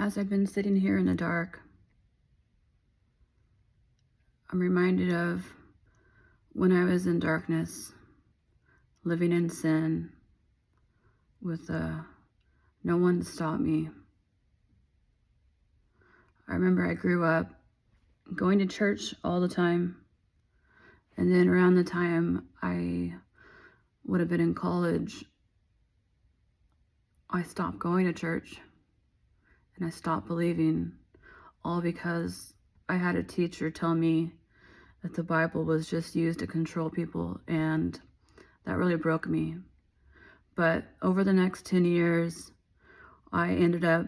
As I've been sitting here in the dark, I'm reminded of when I was in darkness, living in sin, with no one to stop me. I remember I grew up going to church all the time, and then around the time I would have been in college, I stopped going to church, and I stopped believing, all because I had a teacher tell me that the Bible was just used to control people, and that really broke me. But over the next 10 years, I ended up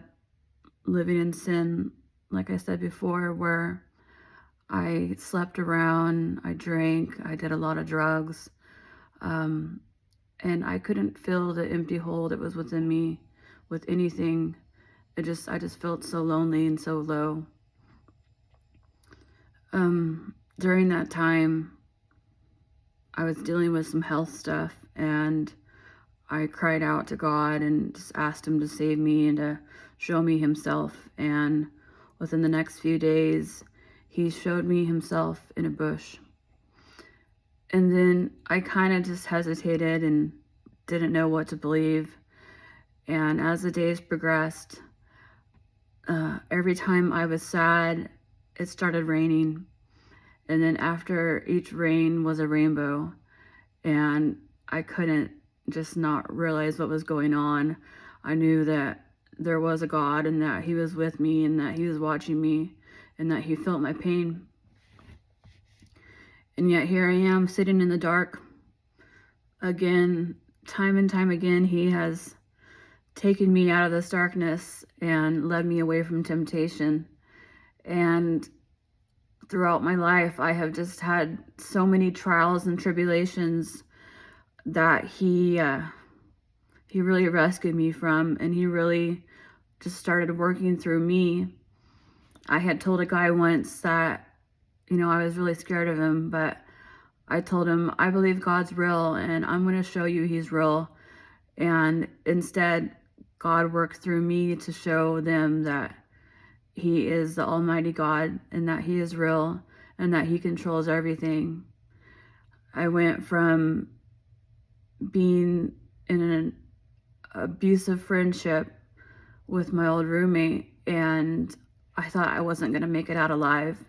living in sin, like I said before, where I slept around, I drank, I did a lot of drugs, and I couldn't fill the empty hole that was within me with anything. I just felt so lonely and so low. During that time, I was dealing with some health stuff, and I cried out to God and just asked him to save me and to show me himself. And within the next few days, he showed me himself in a bush. And then I kind of just hesitated and didn't know what to believe. And as the days progressed, every time I was sad, it started raining. And then after each rain was a rainbow. And I couldn't just not realize what was going on. I knew that there was a God, and that he was with me, and that he was watching me, and that he felt my pain. And yet here I am sitting in the dark again. Time and time again, he has taken me out of this darkness and led me away from temptation. And throughout my life, I have just had so many trials and tribulations that he really rescued me from, and he really just started working through me. I had told a guy once that, I was really scared of him, but I told him, I believe God's real, and I'm going to show you he's real. And instead, God worked through me to show them that he is the Almighty God, and that he is real, and that he controls everything. I went from being in an abusive friendship with my old roommate, and I thought I wasn't going to make it out alive.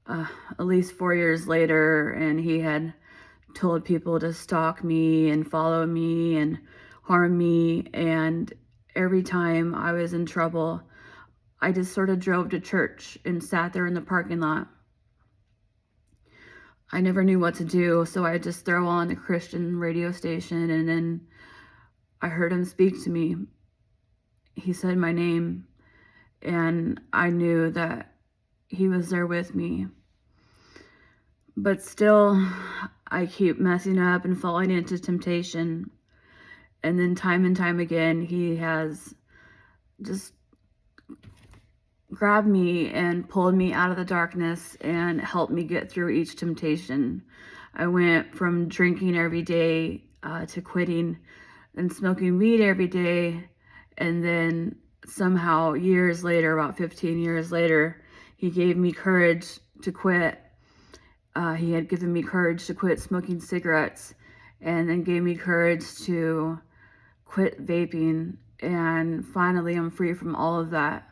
At least 4 years later, and he had told people to stalk me and follow me and harm me. And every time I was in trouble, I just sort of drove to church and sat there in the parking lot. I never knew what to do, so I just throw on a Christian radio station, and then I heard him speak to me. He said my name, and I knew that he was there with me. But still, I keep messing up and falling into temptation. And then time and time again, he has just grabbed me and pulled me out of the darkness and helped me get through each temptation. I went from drinking every day to quitting and smoking weed every day. And then somehow years later, about 15 years later, he gave me courage to quit. He had given me courage to quit smoking cigarettes, and then gave me courage to quit vaping. And finally, I'm free from all of that.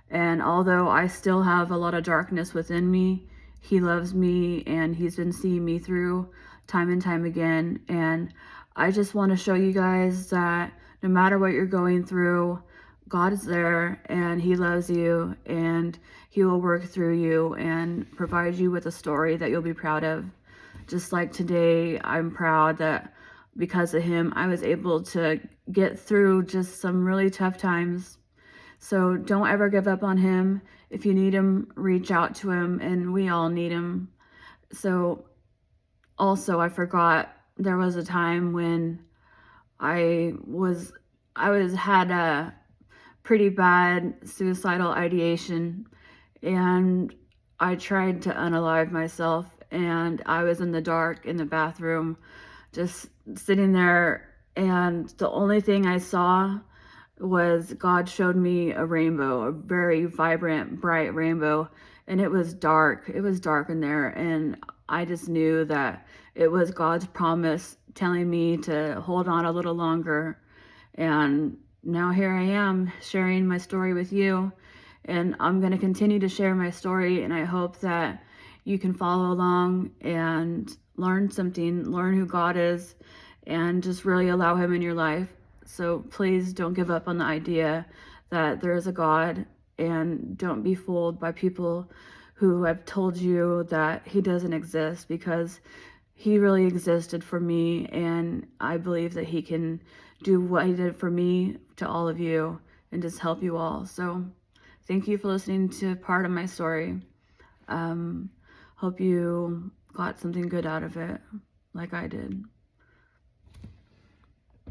And although I still have a lot of darkness within me, he loves me, and he's been seeing me through time and time again. And I just want to show you guys that no matter what you're going through, God is there, and he loves you, and he will work through you and provide you with a story that you'll be proud of. Just like today, I'm proud that because of him, I was able to get through just some really tough times. So don't ever give up on him. If you need him, reach out to him, and we all need him. So also, I forgot, there was a time when I had a pretty bad suicidal ideation, and I tried to unalive myself, and I was in the dark in the bathroom, just sitting there, and the only thing I saw was God showed me a rainbow, a very vibrant, bright rainbow, and it was dark. It was dark in there, and I just knew that it was God's promise telling me to hold on a little longer. And now here I am sharing my story with you, and I'm going to continue to share my story, and I hope that you can follow along and learn something, learn who God is, and just really allow him in your life. So please don't give up on the idea that there is a God, and don't be fooled by people who have told you that he doesn't exist, because he really existed for me, and I believe that he can do what he did for me to all of you and just help you all. So thank you for listening to part of my story. Hope you got something good out of it like I did.